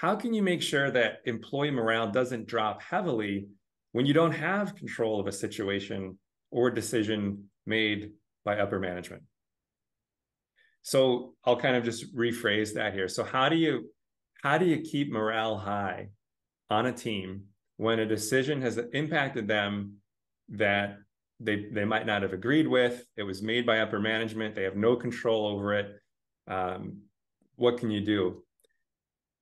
how can you make sure that employee morale doesn't drop heavily when you don't have control of a situation or decision made by upper management? So I'll kind of just rephrase that here. So how do you keep morale high on a team when a decision has impacted them that they might not have agreed with? It was made by upper management. They have no control over it. What can you do?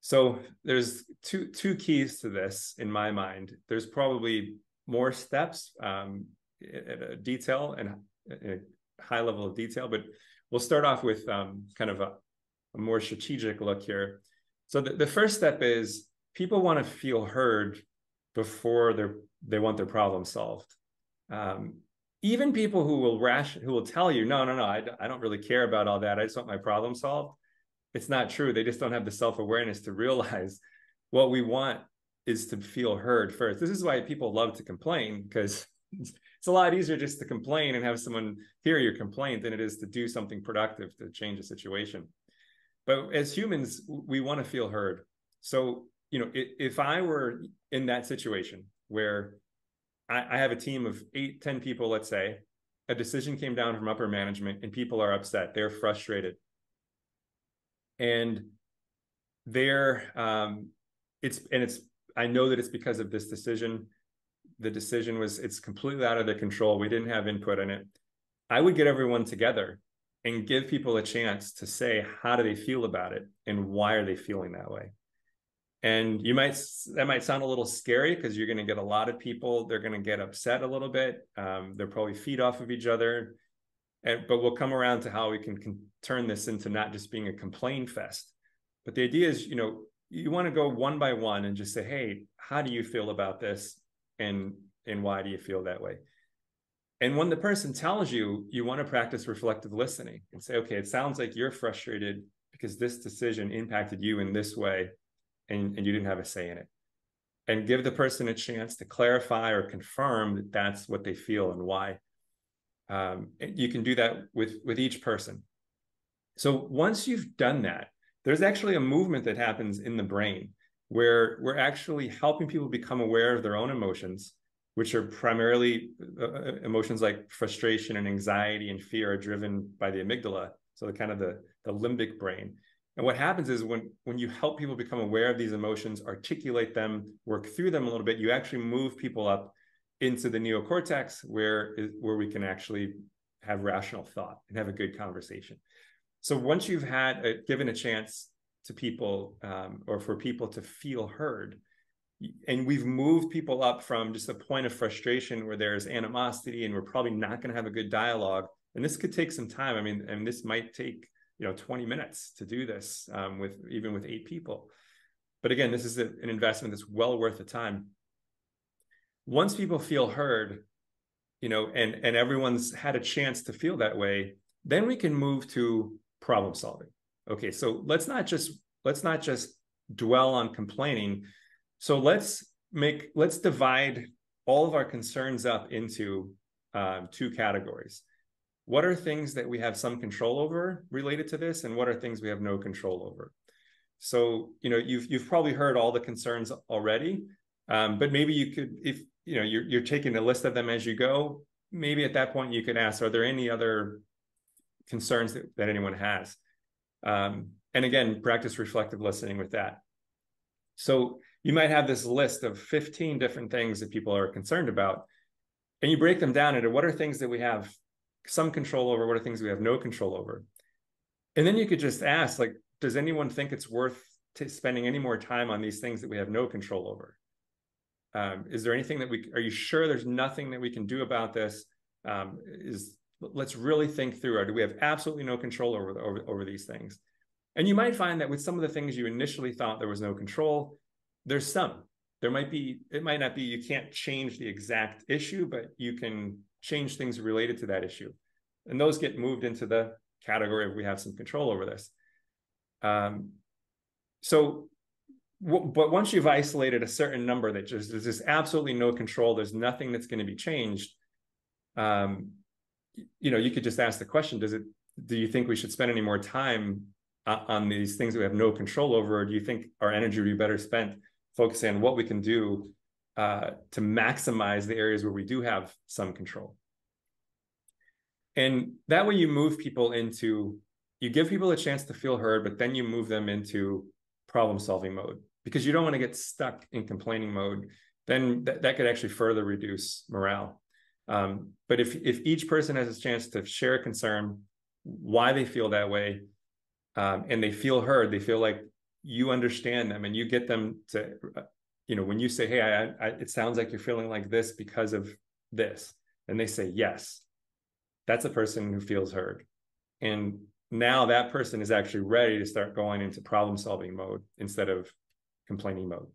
So there's two keys to this in my mind. There's probably more steps at a detail and a high level of detail, but we'll start off with kind of a more strategic look here. So the first step is people want to feel heard before they want their problem solved. Even people who will tell you, no, I don't really care about all that. I just want my problem solved. It's not true. They just don't have the self-awareness to realize what we want is to feel heard first. This is why people love to complain, because it's a lot easier just to complain and have someone hear your complaint than it is to do something productive to change a situation. But as humans, we want to feel heard. So, if I were in that situation where I have a team of 8-10 people, let's say, a decision came down from upper management and people are upset, they're frustrated. And I know that it's because of this decision. The decision it's completely out of their control. We didn't have input in it. I would get everyone together and give people a chance to say, how do they feel about it? And why are they feeling that way? And that might sound a little scary because you're going to get a lot of people. They're going to get upset a little bit. They'll probably feed off of each other. But we'll come around to how we can turn this into not just being a complaint fest. But the idea is, you want to go one by one and just say, hey, how do you feel about this? And why do you feel that way? And when the person tells you, you want to practice reflective listening and say, okay, it sounds like you're frustrated because this decision impacted you in this way, and you didn't have a say in it. And give the person a chance to clarify or confirm that that's what they feel and why. You can do that with each person. So once you've done that, there's actually a movement that happens in the brain where we're actually helping people become aware of their own emotions, which are primarily emotions like frustration and anxiety and fear are driven by the amygdala. So the limbic brain. And what happens is when you help people become aware of these emotions, articulate them, work through them a little bit, you actually move people up into the neocortex where we can actually have rational thought and have a good conversation. So once you've given a chance to people or for people to feel heard, and we've moved people up from just a point of frustration where there's animosity and we're probably not going to have a good dialogue, and this could take some time. I mean, and this might take 20 minutes to do this with 8 people. But again, this is an investment that's well worth the time. Once people feel heard, and everyone's had a chance to feel that way, then we can move to problem solving. Okay, so let's not just dwell on complaining. So let's divide all of our concerns up into 2 categories. What are things that we have some control over related to this, and what are things we have no control over? So you've probably heard all the concerns already, but maybe you could, if you're taking a list of them as you go, maybe at that point you could ask, are there any other concerns that anyone has? And again, practice reflective listening with that. So you might have this list of 15 different things that people are concerned about, and you break them down into what are things that we have some control over, what are things we have no control over. And then you could just ask, like, does anyone think it's worth spending any more time on these things that we have no control over? Is there anything are you sure there's nothing that we can do about this? Let's really think through, or do we have absolutely no control over these things? And you might find that with some of the things you initially thought there was no control, there's some. It might not be, you can't change the exact issue, but you can change things related to that issue. And those get moved into the category of we have some control over this. But once you've isolated a certain number that there's just absolutely no control, there's nothing that's going to be changed, you could just ask the question, do you think we should spend any more time on these things that we have no control over? Or do you think our energy would be better spent focusing on what we can do to maximize the areas where we do have some control? And that way you move people into, you give people a chance to feel heard, but then you move them into problem solving mode, because you don't want to get stuck in complaining mode. Then that could actually further reduce morale. But if each person has a chance to share a concern, why they feel that way, and they feel heard, they feel like you understand them and you get them to, when you say, hey, it sounds like you're feeling like this because of this, and they say yes, that's a person who feels heard. And now that person is actually ready to start going into problem solving mode instead of complaining mode.